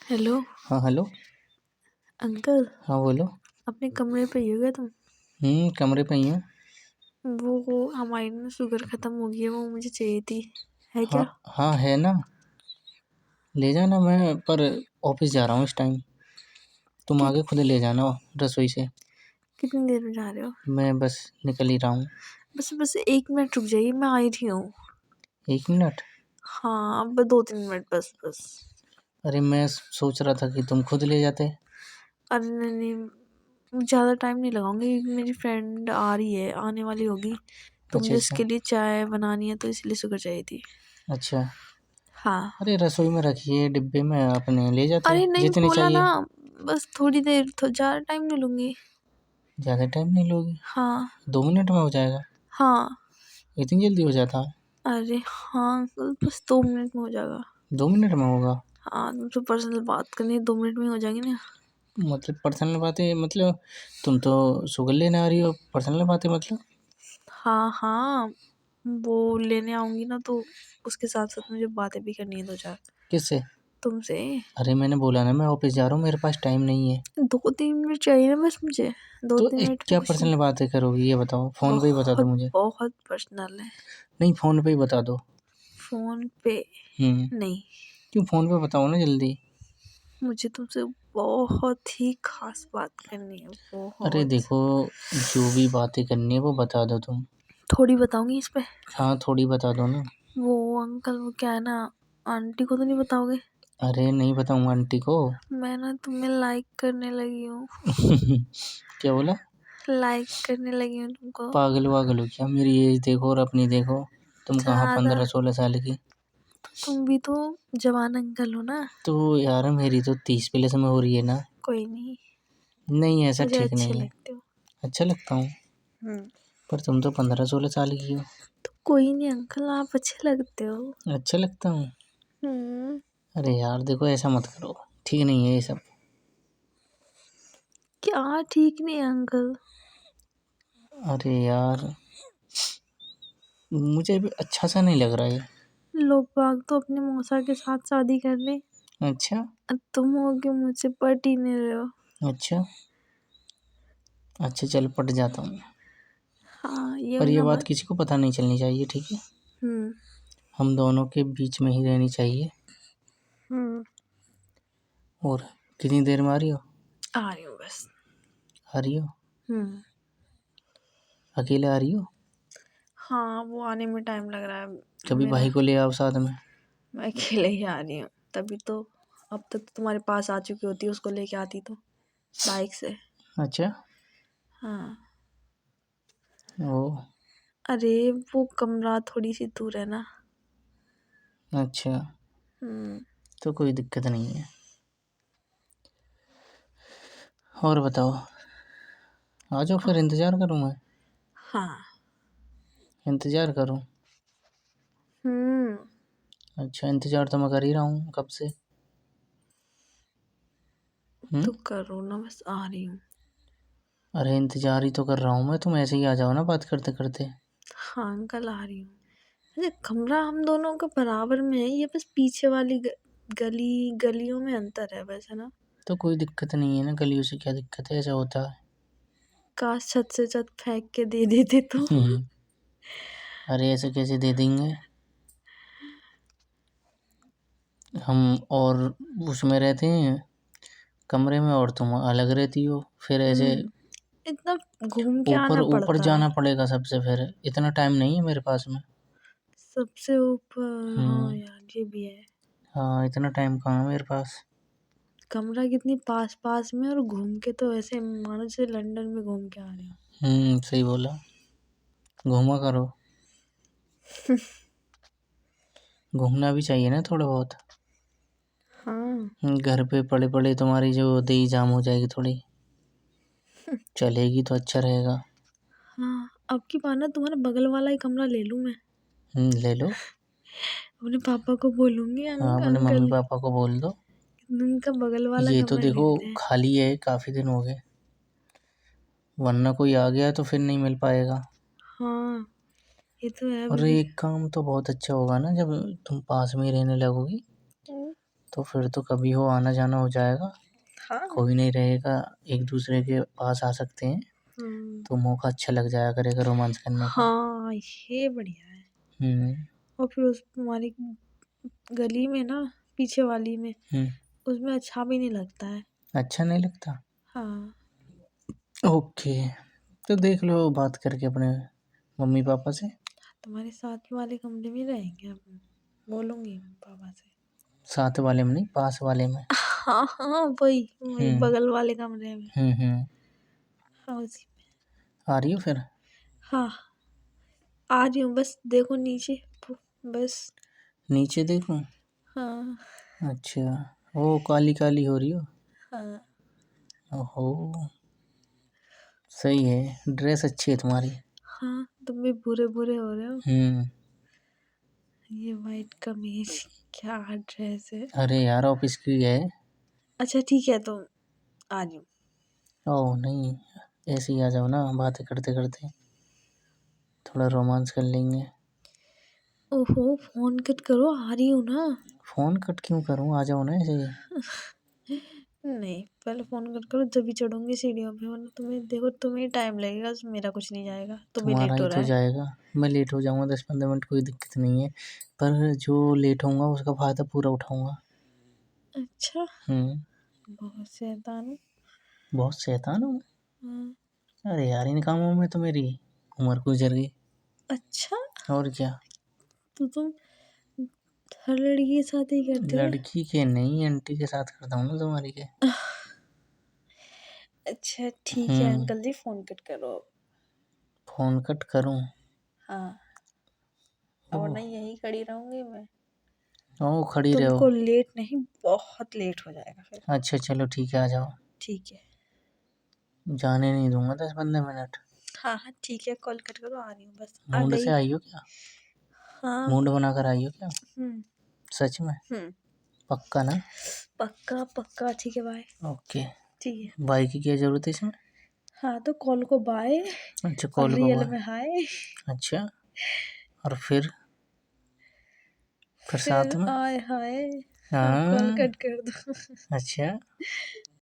Hello हाँ hello. Uncle. हाँ बोलो। अपने कमरे पे ही हो गया तुम? कमरे पे ही हूँ। वो हमारी ना शुगर खत्म हो गई है, वो मुझे चाहिए थी। है हाँ क्या? हाँ है ना, ले जाना। मैं पर ऑफिस जा रहा हूँ इस टाइम, तुम कि, आगे खुद ले जाना रसोई से। कितनी देर में जा रहे हो? मैं बस निकल ही रहा हूँ। बस बस 1 मिनट रुक जाइए, मैं आ ही रही हूँ। 1 मिनट? हाँ, अब 2-3 मिनट बस बस। अरे मैं सोच रहा था कि तुम खुद ले जाते। अरे नहीं नहीं, ज़्यादा टाइम नहीं लगाऊंगी क्योंकि मेरी फ्रेंड आ रही है, आने वाली होगी, तो अच्छा मुझे अच्छा उसके लिए चाय बनानी है, तो इसलिए शुगर चाहिए थी। अच्छा। हाँ। अरे रसोई में रखिए डिब्बे में, अपने ले जाते अरे नहीं, जितनी बोला ना, चाहिए। बस थोड़ी देर, तो ज़्यादा टाइम नहीं लूँगी। ज़्यादा टाइम नहीं लोगी? हाँ 2 मिनट में हो जाएगा? हाँ। इतनी जल्दी हो जाता है? अरे हाँ अंकल, बस 2 मिनट में हो जाएगा। 2 मिनट में होगा? हाँ, तुमसे पर्सनल बात करनी है, 2 मिनट में हो जाएगी ना। मतलब पर्सनल बातें मतलब? तुम तो शुगर लेने आ रही हो, पर्सनल बातें मतलब? हाँ हाँ, वो लेने आऊँगी ना, तो उसके साथ साथ मुझे बातें भी करनी है 2-4 किससे? तुमसे। अरे मैंने बोला ना मैं ऑफिस जा रहा हूँ, मेरे पास टाइम नहीं है। 2-3 मिनट चाहिए ना बस मुझे, दो तो तीन मिनट में क्या कुछ नहीं। पर्सनल बातें करोगी ये बताओ, फ़ोन पे ही बता दो बहुत मुझे। बहुत पर्सनल है। नहीं फ़ोन पे ही बता दो। फ़ोन पे हम्म। नहीं। क्यों, फ़ोन पे बताओ ना जल्दी। मुझे तुमसे बहुत ही खास बात करनी है, अरे बहुत। देखो, जो भी बातें करनी है वो बता दो तुम। थोड़ी बताऊँगी इस पे। हाँ थोड़ी बता दो ना। वो अंकल, वो क्या है ना, आंटी को तो नहीं बताओगे? अरे नहीं बताऊंगा आंटी को। मैं ना तुम्हें लाइक करने लगी हूँ। क्या बोला? लाइक करने लगी हूँ तुमको। पागल वागल हो क्या? मेरी एज देखो और अपनी देखो। तुम कहाँ ज़्यादा। 15-16 साल की। तुम भी तो जवान अंकल हो ना। तो यार मेरी तो 30 प्लस में हो रही है ना। कोई नहीं, नहीं ऐसा मुझे ठीक अच्छे नहीं है। लगते हो। अच्छा लगता हूँ? हम्म। पर तुम तो 15-16 साल की हो। तो कोई नहीं अंकल, आप अच्छे लगते हो। अच्छा लगता हूँ? हम्म। अरे यार देखो ऐसा मत करो, ठीक नहीं है ये सब। क्या ठीक नहीं है अंकल? अरे यार मुझे भी अच्छा सा नहीं लग रहा है। लोग बाग तो अपने मौसा के साथ शादी कर ले, अच्छा और तुम हो कि मुझसे पट ही नहीं रहे हो। अच्छा अच्छा, चल पट जाता हूँ। हाँ, ये पर ये वाला बात बात। किसी को पता नहीं चलनी चाहिए, ठीक है? हम्म हम दोनों के बीच में ही रहनी चाहिए। हम्म। और कितनी देर में आ रही हो? आ रही हूँ बस। आ रही हो? हम्म। अकेले आ रही हो? हाँ, वो आने में टाइम लग रहा है कभी मेरा। भाई को ले आओ साथ में। मैं अकेले ही आ रही हूँ तभी तो। अब तक तो तुम्हारे पास आ चुकी होती, उसको लेके आती तो बाइक से। अच्छा। हाँ। ओ। अरे वो कमरा थोड़ी सी दूर है ना। अच्छा, हम्म। तो कोई दिक्कत नहीं है। और बताओ, आ जाओ फिर, इंतज़ार करूँ मैं? हाँ। इंतज़ार करूँ? हम्म। अच्छा, इंतज़ार तो मैं कर ही रहा हूँ कब से। तो करो ना, बस आ रही हूँ। अरे इंतज़ार ही तो कर रहा हूँ मैं, तुम ऐसे ही आ जाओ ना बात करते करते। हाँ अंकल, आ रही हूँ। अरे कमरा हम दोनों का बराबर में है, ये बस पीछे वाली गलियों में अंतर है बस, है ना। तो कोई दिक्कत नहीं है ना, गलियों से क्या दिक्कत है, ऐसा होता है। काश छत से छत फेंक के दे देते तो। अरे ऐसे कैसे दे देंगे हम? और उसमें रहते हैं कमरे में, और तुम अलग रहती हो, फिर ऐसे इतना घूम के ऊपर आना ऊपर पड़ता है। जाना पड़ेगा सबसे, फिर इतना टाइम नहीं है मेरे पास में। सबसे ऊपर, हाँ हम्म। यार ये भी है। हाँ इतना टाइम कहाँ है मेरे पास। कमरा कितनी पास पास में, और घूम के तो ऐसे मानो जैसे लंदन में घूम के आ रहे हो। सही बोला, घूमा करो। घूमना भी चाहिए ना थोड़ा बहुत। हाँ। घर पे पड़े पड़े तुम्हारी जो दही जाम हो जाएगी थोड़ी, चलेगी तो अच्छा रहेगा। हाँ, अब की बार ना तुम्हारा बगल वाला ही कमरा ले लूँ मैं। ले लो। अपने पापा को बोलूँगी, हाँ अपने मम्मी अंकल पापा को बोल दो। उनका बगल वाला ये तो कमरा देखो लेते हैं। खाली है, काफ़ी दिन हो गए, वरना कोई आ गया तो फिर नहीं मिल पाएगा। हाँ, ये तो है और अभी। एक काम तो बहुत अच्छा होगा ना, जब तुम पास में ही रहने लगोगी, तो फिर तो कभी हो आना जाना हो जाएगा, हाँ। कोई नहीं रहेगा, एक दूसरे के पास आ सकते हैं, तो मौका अच्छा लग जाया करेगा रोमांस करने का। हाँ, ये बढ़िया है। और फिर उस तुम्हारी गली में ना, पीछे वाली में, उसमें अच्छा भी नहीं लगता है। अच्छा नहीं लगता। हाँ। ओके, तो देख लो बात करके अपने मम्मी पापा से। तुम्हारे साथ वाले कमरे में रहेंगे हम, बोलूंगी पापा से। साथ वाले में नहीं, पास वाले में। हाँ हाँ, वही बगल वाले कमरे में। हाँ, उसी में। आ रही हो फिर? हाँ, आ रही हूँ, बस देखो नीचे, बस। नीचे देखूं? हाँ। अच्छा, वो काली काली हो रही हो। हाँ। ओहो, सही है, ड्रेस अच्छी है तुम्हारी। हाँ, तुम भी बुरे बुरे हो रहे हो। ये वाइट कमीज, क्या ड्रेस है। अरे यार, ऑफिस की है। अच्छा ठीक है, तो आ रही हूँ। ओह नहीं, ऐसे ही आ जाओ ना, बातें करते करते थोड़ा रोमांस कर लेंगे। ओहो, फोन कट करो, आ रही हूँ ना। फोन कट क्यों करूँ, आ जाओ ना ऐसे ही। नहीं, पहले फोन कट करो जब चढ़ूंगी सीढ़ियों पे, वरना तुम्हें देखो, तुम्हें टाइम लगेगा, मेरा कुछ नहीं जाएगा। तुम्हें तुम्हारा लेट ही हो तो रहा है। जाएगा, मैं लेट हो जाऊंगा 10-15 मिनट, कोई दिक्कत नहीं है, पर जो लेट होऊंगा उसका फायदा पूरा उठाऊंगा। अच्छा, बहुत शैतान हूँ। बहुत शैतान हूँ। हाँ। अरे यार, इन कामों में तो मेरी उम्र गुजर गई। अच्छा, और क्या। तो तुम हर लड़की के साथ ही करते हो? लड़की के नहीं, आंटी के साथ करता हूँ ना तुम्हारी के। अच्छा ठीक है अंकल जी, फोन कट करो अब। फोन कट करूँ? हाँ, और नहीं यहीं खड़ी रहूंगी मैं। ओ, खड़ी रहो। तुमको लेट नहीं, बहुत लेट हो जाएगा फिर। अच्छा चलो ठीक है, आ जाओ। ठीक है। जाने नहीं दूंगा 10-15 मिनट। हाँ हाँ ठीक है, कॉल कट करो, आ रही हूँ, बस आ मूड से गई। आई हो क्या? हाँ। मूड बनाकर आई हो क्या? हम्म। सच में? पक्का ना? पक्का पक्का, ठीक है, बाय। ओके, ठीक है। बाय की क्या जरूरत है इसमें? हाँ, तो कॉल को बाय अच्छा, और कॉल को रियल बाय। में हाय। अच्छा, और फिर फिर साथ में? आय हाय। हाँ, कॉल हाँ, कट कर दो। अच्छा।